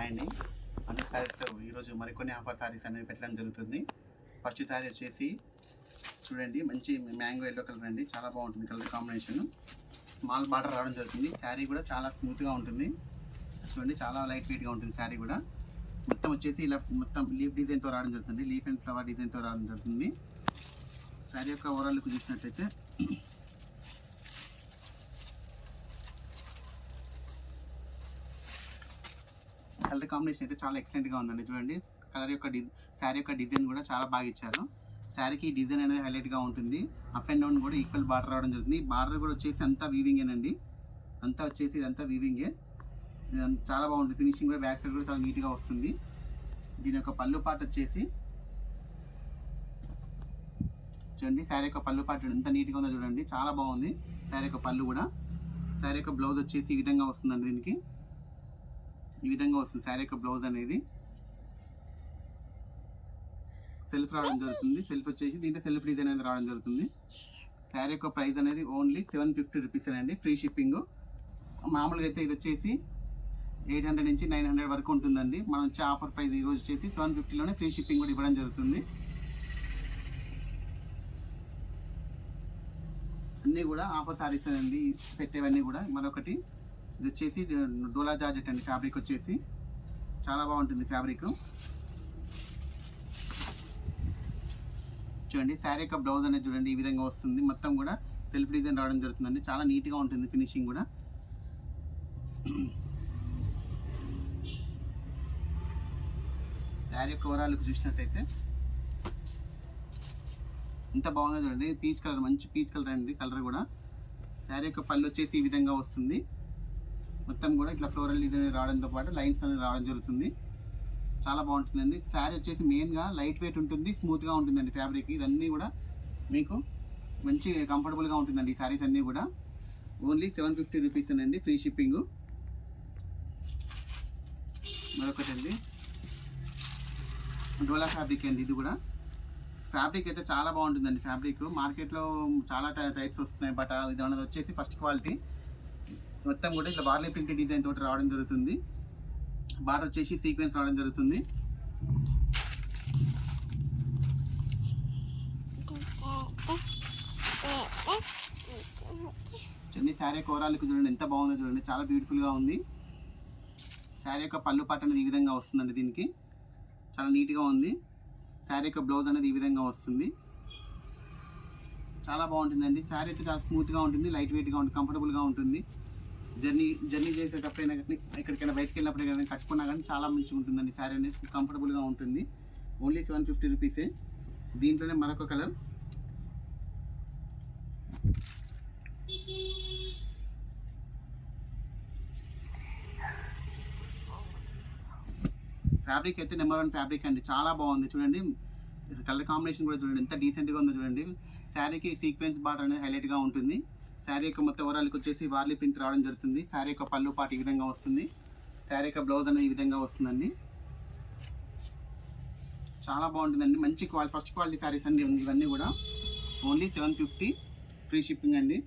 Hi అండి. అన్ని శారీస్లో ఈరోజు మరికొన్ని ఆఫర్ శారీస్ అనేవి పెట్టడం జరుగుతుంది. ఫస్ట్ శారీ వచ్చేసి చూడండి, మంచి మ్యాంగో ఎల్లో కలర్ అండి, చాలా బాగుంటుంది కలర్ కాంబినేషన్. స్మాల్ బార్డర్ రావడం జరుగుతుంది. శారీ కూడా చాలా స్మూత్గా ఉంటుంది. చూడండి, చాలా లైట్ వెయిట్గా ఉంటుంది శారీ కూడా. మొత్తం వచ్చేసి ఇలా మొత్తం లీఫ్ డిజైన్తో రావడం జరుగుతుంది, లీఫ్ అండ్ ఫ్లవర్ డిజైన్తో రావడం జరుగుతుంది. శారీ యొక్క ఓవరాల్ లుక్ చూసినట్టయితే కలర్ కాంబినేషన్ అయితే చాలా ఎక్సలెంట్గా ఉందండి. చూడండి, కలర్ యొక్క శారీ యొక్క డిజైన్ కూడా చాలా బాగా ఇచ్చారు. శారీకి డిజైన్ అనేది హైలైట్గా ఉంటుంది. అప్ అండ్ డౌన్ కూడా ఈక్వల్ బార్డర్ రావడం జరుగుతుంది. బార్డర్ కూడా వచ్చేసి అంతా వీవింగేనండి, అంతా వచ్చేసి ఇదంతా వీవింగే. చాలా బాగుంటుంది. ఫినిషింగ్ కూడా బ్యాక్ సైడ్ కూడా చాలా నీట్గా వస్తుంది. దీని యొక్క పళ్ళు పార్ట్ వచ్చేసి చూడండి, శారీ యొక్క పళ్ళు పార్ట్ ఎంత నీట్గా ఉందో చూడండి, చాలా బాగుంది. శారీ యొక్క పళ్ళు కూడా. శారీ యొక్క బ్లౌజ్ వచ్చేసి ఈ విధంగా వస్తుందండి. దీనికి ఈ విధంగా వస్తుంది శారీ యొక్క బ్లౌజ్ అనేది. సెల్ఫ్ రావడం జరుగుతుంది. సెల్ఫ్ వచ్చేసి దీంట్లో సెల్ఫ్ డిజైన్ అనేది రావడం జరుగుతుంది. శారీ యొక్క ప్రైస్ అనేది ఓన్లీ 750 రూపీస్ అండి, ఫ్రీ షిప్పింగ్. మామూలుగా అయితే ఇది వచ్చేసి 800 నుంచి 900 వరకు ఉంటుందండి. మనం వచ్చే ఆఫర్ ప్రైస్ ఈరోజు వచ్చేసి 750లోనే ఫ్రీ షిప్పింగ్ కూడా ఇవ్వడం జరుగుతుంది. అన్నీ కూడా ఆఫర్ శారీస్ అండి పెట్టేవన్నీ కూడా. మరొకటి ఇది వచ్చేసి డోలా జార్జెట్ అండి, ఫ్యాబ్రిక్ వచ్చేసి చాలా బాగుంటుంది ఫ్యాబ్రిక్. చూడండి, శారీ యొక్క బ్లౌజ్ అనేది చూడండి ఈ విధంగా వస్తుంది. మొత్తం కూడా సెల్ఫ్ డిజైన్ రావడం జరుగుతుందండి, చాలా నీట్గా ఉంటుంది ఫినిషింగ్ కూడా. శారీ యొక్క ఓవరాల్ చూసినట్టయితే ఎంత బాగుందో చూడండి. పీచ్ కలర్, మంచి పీచ్ కలర్ అండి కలర్ కూడా. శారీ యొక్క పళ్ళు వచ్చేసి ఈ విధంగా వస్తుంది. మొత్తం కూడా ఇట్లా ఫ్లోరల్ డిజైన్ రావడంతో పాటు లైన్స్ అనేది రావడం జరుగుతుంది. చాలా బాగుంటుందండి. శారీ వచ్చేసి మెయిన్గా లైట్ వెయిట్ ఉంటుంది, స్మూత్గా ఉంటుందండి ఫ్యాబ్రిక్. ఇవన్నీ కూడా మీకు మంచి కంఫర్టబుల్గా ఉంటుందండి ఈ శారీస్ అన్నీ కూడా. ఓన్లీ 750 రూపీస్ అండి, ఫ్రీ షిప్పింగ్. మరొకటి అండి డోలా ఫ్యాబ్రిక్ అండి. ఇది కూడా ఫ్యాబ్రిక్ అయితే చాలా బాగుంటుందండి. ఫ్యాబ్రిక్ మార్కెట్లో చాలా టైప్స్ వస్తున్నాయి, బట్ ఇది అనేది వచ్చేసి ఫస్ట్ క్వాలిటీ. మొత్తం కూడా ఇట్లా బార్లీ ప్రింట్ డిజైన్ తోటి రావడం జరుగుతుంది. బార్డర్ వచ్చేసి సీక్వెన్స్ రావడం జరుగుతుంది. చూడండి, శారీ యొక్క ఓవరాల్కి చూడండి ఎంత బాగుందో చూడండి, చాలా బ్యూటిఫుల్గా ఉంది. శారీ యొక్క పళ్ళు పాట అనేది ఈ విధంగా వస్తుందండి. దీనికి చాలా నీట్గా ఉంది. శారీ యొక్క బ్లౌజ్ అనేది ఈ విధంగా వస్తుంది. చాలా బాగుంటుందండి. శారీ అయితే చాలా స్మూత్గా ఉంటుంది, లైట్ వెయిట్గా ఉంటుంది, కంఫర్టబుల్గా ఉంటుంది. జర్నీ చేసేటప్పుడైనా కానీ ఎక్కడికైనా బయటకు వెళ్ళినప్పుడు కానీ కట్టుకున్నా కానీ చాలా మంచిగా ఉంటుందండి. శారీ అనేది కంఫర్టబుల్గా ఉంటుంది. ఓన్లీ 750 రూపీసే. దీంట్లోనే మరొక కలర్ ఫ్యాబ్రిక్ అయితే నెంబర్ 1 ఫ్యాబ్రిక్ అండి, చాలా బాగుంది. చూడండి, కలర్ కాంబినేషన్ కూడా చూడండి ఎంత డీసెంట్గా ఉందో చూడండి. శారీకి సీక్వెన్స్ బార్డర్ అనేది హైలైట్గా ఉంటుంది. శారీ యొక్క మొత్తం ఓవరాల్కి వచ్చేసి వార్లీ ప్రింట్ రావడం జరుగుతుంది. శారీ యొక్క పళ్ళు పాటు ఈ విధంగా వస్తుంది. శారీ యొక్క బ్లౌజ్ అనేది ఈ విధంగా వస్తుందండి. చాలా బాగుంటుందండి, మంచి ఫస్ట్ క్వాలిటీ శారీస్ అండి ఇవన్నీ కూడా. ఓన్లీ 750 ఫ్రీ షిప్పింగ్ అండి.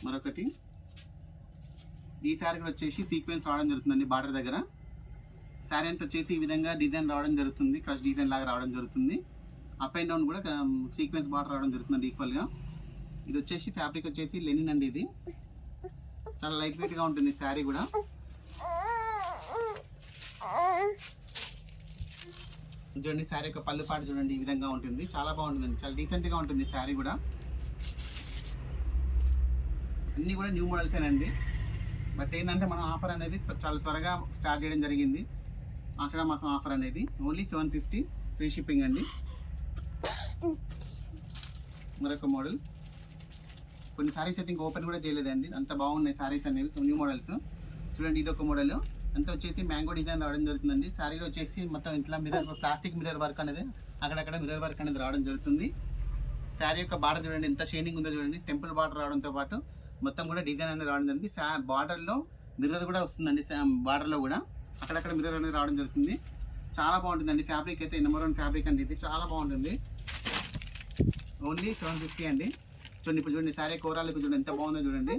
మరొకటి ఈ శారీ కూడా వచ్చేసి సీక్వెన్స్ రావడం జరుగుతుందండి బార్డర్ దగ్గర. శారీ అంతా వచ్చేసి ఈ విధంగా డిజైన్ రావడం జరుగుతుంది, క్రష్ డిజైన్ లాగా రావడం జరుగుతుంది. అప్ అండ్ డౌన్ కూడా సీక్వెన్స్ బార్డర్ రావడం జరుగుతుందండి ఈక్వల్గా. ఇది వచ్చేసి ఫ్యాబ్రిక్ వచ్చేసి లెనిన్ అండి. ఇది చాలా లైట్ వెయిట్గా ఉంటుంది శారీ కూడా. చూడండి, శారీ యొక్క పళ్ళు పాటు చూడండి ఈ విధంగా ఉంటుంది, చాలా బాగుంటుందండి, చాలా డీసెంట్గా ఉంటుంది శారీ కూడా. అన్నీ కూడా న్యూ మోడల్సేనండి. బట్ ఏంటంటే మనం ఆఫర్ అనేది చాలా త్వరగా స్టార్ట్ చేయడం జరిగింది. ఆషాఢ మాసం ఆఫర్ అనేది ఓన్లీ 750 ఫ్రీ షిప్పింగ్ అండి. మరొక మోడల్, కొన్ని శారీస్ అయితే ఇంకా ఓపెన్ కూడా చేయలేదండి, అంత బాగున్నాయి శారీస్ అనేవి న్యూ మోడల్స్. చూడండి, ఇది ఒక మోడల్ అంతా వచ్చేసి మ్యాంగో డిజైన్ రావడం జరుగుతుందండి. శారీలో వచ్చేసి మొత్తం ఇట్లా మిర్రర్, ప్లాస్టిక్ మిర్రర్ వర్క్ అనేది అక్కడక్కడ మిర్రర్ వర్క్ అనేది రావడం జరుగుతుంది. శారీ యొక్క బార్డర్ చూడండి ఎంత షైనింగ్ ఉందో చూడండి, టెంపుల్ బార్డర్ రావడంతో పాటు మొత్తం కూడా డిజైన్ అనేది రావడం జరిగింది. బార్డర్లో మిర్రర్ కూడా వస్తుందండి, బార్డర్లో కూడా అక్కడక్కడ మిర్రర్ అనేది రావడం జరుగుతుంది. చాలా బాగుంటుందండి ఫ్యాబ్రిక్ అయితే నెంబర్ 1 ఫ్యాబ్రిక్ అండి. ఇది చాలా బాగుంటుంది. ఓన్లీ 750 అండి. చూడండి, ఇప్పుడు చూడండి శారీ కూరలకు చూడండి ఎంత బాగుందో చూడండి.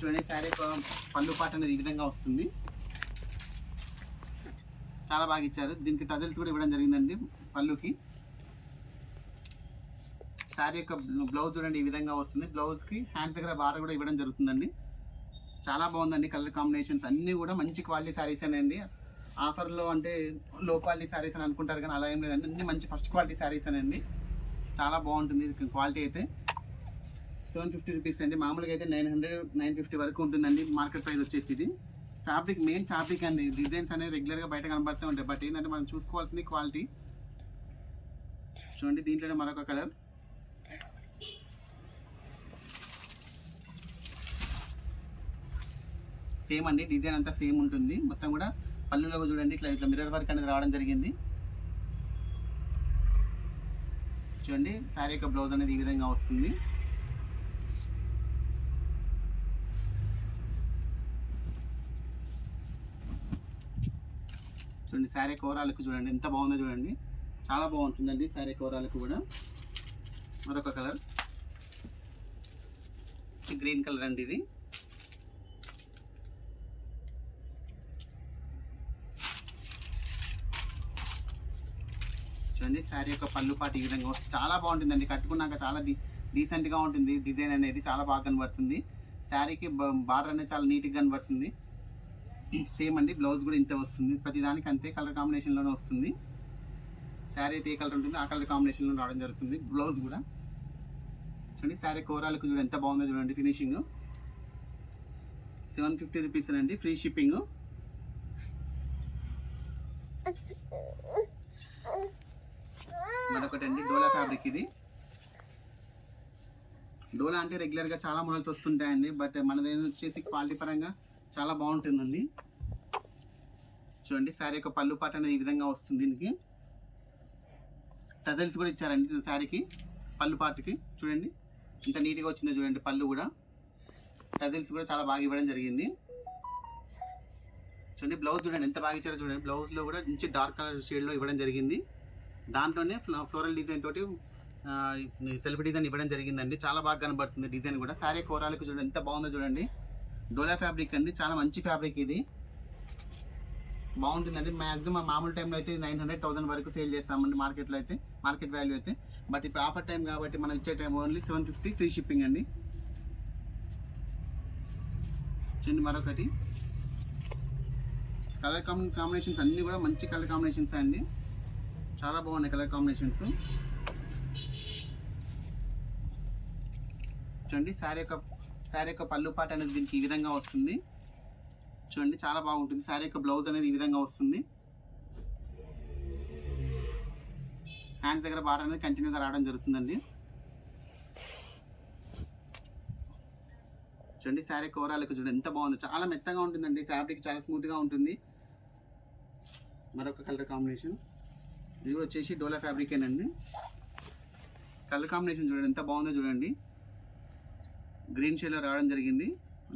చూడండి శారీ పళ్ళు పాట అనేది ఈ విధంగా వస్తుంది. చాలా బాగా ఇచ్చారు. దీనికి టజల్స్ కూడా ఇవ్వడం జరిగిందండి పళ్ళుకి. శారీ యొక్క బ్లౌజ్ చూడండి ఈ విధంగా వస్తుంది. బ్లౌజ్కి హ్యాండ్స్ దగ్గర బార్డర్ కూడా ఇవ్వడం జరుగుతుందండి. చాలా బాగుందండి. కలర్ కాంబినేషన్స్ అన్నీ కూడా మంచి క్వాలిటీ శారీస్ అండి. ఆఫర్లో అంటే లో క్వాలిటీ శారీస్ అని అనుకుంటారు కానీ అలా ఏం లేదండి. అన్ని మంచి ఫస్ట్ క్వాలిటీ శారీస్ అండి. చాలా బాగుంటుంది క్వాలిటీ అయితే. 750 రూపీస్ అండి. మామూలుగా అయితే 950 వరకు ఉంటుందండి మార్కెట్ ప్రైస్ వచ్చేసి. ఇది ఫ్యాబ్రిక్, మెయిన్ ఫ్యాబ్రిక్ అండి. డిజైన్స్ అనేవి రెగ్యులర్గా బయట కనబడుతూ ఉంటాయి, బట్ ఏంటంటే మనం చూసుకోవాల్సింది క్వాలిటీ. చూడండి దీంట్లోనే మరొక కలర్. సేమ్ అండి, డిజైన్ అంతా సేమ్ ఉంటుంది. మొత్తం కూడా పళ్ళులో చూడండి ఇట్లా మిర్రర్ వర్క్ అనేది రావడం జరిగింది. చూడండి శారీ యొక్క బ్లౌజ్ అనేది ఈ విధంగా వస్తుంది. చూడండి శారీ కోరాలకు చూడండి ఎంత బాగుందో చూడండి. చాలా బాగుంటుందండి శారీ కోరాలకు కూడా. మరొక కలర్ గ్రీన్ కలర్ అండి. ఇది చూడండి శారీ యొక్క పళ్ళు పాటు ఈ విధంగా వస్తుంది. చాలా బాగుంటుందండి. కట్టుకున్నాక చాలా డీసెంట్గా ఉంటుంది. డిజైన్ అనేది చాలా బాగా కనబడుతుంది. శారీకి బార్డర్ అనేది చాలా నీట్గా కనబడుతుంది. సేమ్ అండి, బ్లౌజ్ కూడా ఇంతే వస్తుంది. ప్రతిదానికి అంతే కలర్ కాంబినేషన్లోనే వస్తుంది. శారీ అయితే ఏ కలర్ ఉంటుంది ఆ కలర్ కాంబినేషన్లో రావడం జరుగుతుంది. బ్లౌజ్ కూడా చూడండి. శారీ కోరాలకు చూడండి ఎంత బాగుందో చూడండి. ఫినిషింగ్ 750 రూపీస్ అండి, ఫ్రీ షిప్పింగ్. మరొకటి అండి డోలా ఫ్యాబ్రిక్. ఇది డోలా అంటే రెగ్యులర్గా చాలా మోడల్స్ వస్తుంటాయండి, బట్ మనది వచ్చేసి క్వాలిటీ పరంగా చాలా బాగుంటుందండి. చూడండి శారీ యొక్క పళ్ళు పాట అనేది ఈ విధంగా వస్తుంది. దీనికి టజల్స్ కూడా ఇచ్చారండి శారీకి పళ్ళు పాటకి. చూడండి ఇంత నీట్గా వచ్చిందో చూడండి. పళ్ళు కూడా టజల్స్ కూడా చాలా బాగా ఇవ్వడం జరిగింది. చూడండి బ్లౌజ్ చూడండి ఎంత బాగా ఇచ్చారో చూడండి. బ్లౌజ్లో కూడా మంచి డార్క్ కలర్ షేడ్లో ఇవ్వడం జరిగింది. దాంట్లోనే ఫ్లోరల్ డిజైన్ తోటి సెల్ఫ్ డిజైన్ ఇవ్వడం జరిగిందండి. చాలా బాగా కనబడుతుంది డిజైన్ కూడా. శారీ కోరాలకు చూడండి ఎంత బాగుందో చూడండి. డోలా ఫ్యాబ్రిక్ అండి, చాలా మంచి ఫ్యాబ్రిక్. ఇది బాగుంటుందండి. మ్యాక్సిమం మామూలు టైంలో అయితే 900,000 వరకు సేల్ చేస్తామండి మార్కెట్లో అయితే, మార్కెట్ వాల్యూ అయితే. బట్ ఇప్పుడు ఆఫర్ టైం కాబట్టి మనం ఇచ్చే టైం ఓన్లీ 750 ఫ్రీ షిప్పింగ్ అండి. చూడండి మరొకటి కలర్ కాంబినేషన్స్ అన్నీ కూడా మంచి కలర్ కాంబినేషన్స్ అండి. చాలా బాగున్నాయి కలర్ కాంబినేషన్స్. చూడండి శారీ యొక్క పళ్ళు పాట అనేది దీనికి ఈ విధంగా వస్తుంది. చూడండి చాలా బాగుంటుంది. శారీ యొక్క బ్లౌజ్ అనేది ఈ విధంగా వస్తుంది. హ్యాండ్స్ దగ్గర బార్డర్ అనేది కంటిన్యూగా రావడం జరుగుతుందండి. చూడండి శారీ కోరాలకు చూడండి ఎంత బాగుంది. చాలా మెత్తగా ఉంటుందండి ఫ్యాబ్రిక్, చాలా స్మూత్గా ఉంటుంది. మరొక కలర్ కాంబినేషన్. ఇది కూడా వచ్చేసి డోలా ఫ్యాబ్రికేనండి. కలర్ కాంబినేషన్ చూడండి ఎంత బాగుందో చూడండి. గ్రీన్ షేడ్లో రావడం జరిగింది.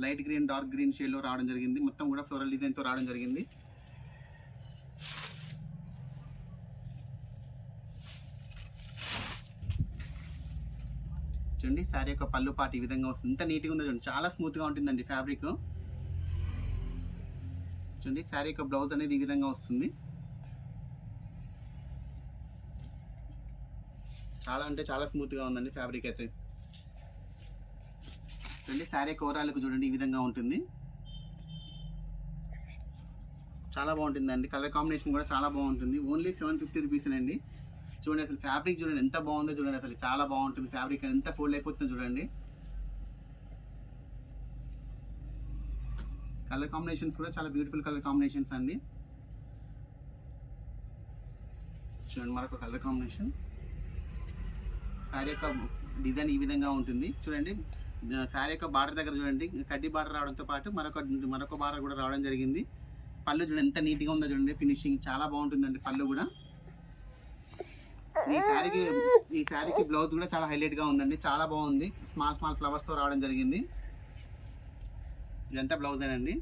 లైట్ గ్రీన్, డార్క్ గ్రీన్ షేడ్లో రావడం జరిగింది. మొత్తం కూడా ఫ్లోరల్ డిజైన్తో రావడం జరిగింది. చూడండి శారీ యొక్క పళ్ళు పాటు ఈ విధంగా వస్తుంది. ఇంత నీట్గా ఉందో చూడండి. చాలా స్మూత్గా ఉంటుందండి ఫ్యాబ్రిక్. చూడండి శారీ యొక్క బ్లౌజ్ అనేది ఈ విధంగా వస్తుంది. చాలా అంటే చాలా స్మూత్గా ఉందండి ఫ్యాబ్రిక్ అయితే. చూడండి శారీ కోరాలకు చూడండి ఈ విధంగా ఉంటుంది. చాలా బాగుంటుందండి. కలర్ కాంబినేషన్ కూడా చాలా బాగుంటుంది. ఓన్లీ 750 రూపీస్ అండి. చూడండి అసలు ఫ్యాబ్రిక్ చూడండి ఎంత బాగుందో చూడండి. అసలు చాలా బాగుంటుంది ఫ్యాబ్రిక్, ఎంత ఫోల్డ్ అయిపోతుందో చూడండి. కలర్ కాంబినేషన్స్ కూడా చాలా బ్యూటిఫుల్ కలర్ కాంబినేషన్స్ అండి. చూడండి మరొక కలర్ కాంబినేషన్. శారీ యొక్క డిజైన్ ఈ విధంగా ఉంటుంది. చూడండి శారీ యొక్క బార్డర్ దగ్గర చూడండి కడ్డీ బార్డర్ రావడంతో పాటు మరొక బార్డర్ కూడా రావడం జరిగింది. పళ్ళు చూడండి ఎంత నీట్గా ఉందో చూడండి. ఫినిషింగ్ చాలా బాగుంటుందండి పళ్ళు కూడా. ఈ శారీకి బ్లౌజ్ కూడా చాలా హైలైట్గా ఉందండి. చాలా బాగుంది. స్మాల్ ఫ్లవర్స్తో రావడం జరిగింది. ఇదంతా బ్లౌజ్ అండి.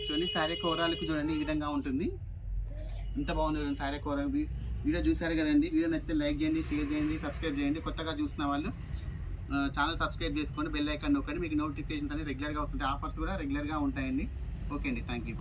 చూడండి శారీ కోరాలకు చూడండి ఈ విధంగా ఉంటుంది. ఎంత బాగుంది చూడండి శారీ కోరాలు. వీడియో చూసారు కదండి. వీడియో నచ్చితే లైక్ చేయండి, షేర్ చేయండి, సబ్స్క్రైబ్ చేయండి. కొత్తగా చూసిన వాళ్ళు ఛానల్ సబ్స్క్రైబ్ చేసుకోండి, బెల్ ఐకాన్ నొక్కండి, మీకు నోటిఫికేషన్స్ అనేవి రెగ్యులర్గా వస్తుంటాయి, ఆఫర్స్ కూడా రెగ్యులర్గా ఉంటాయండి. ఓకే అండి, థ్యాంక్ యూ.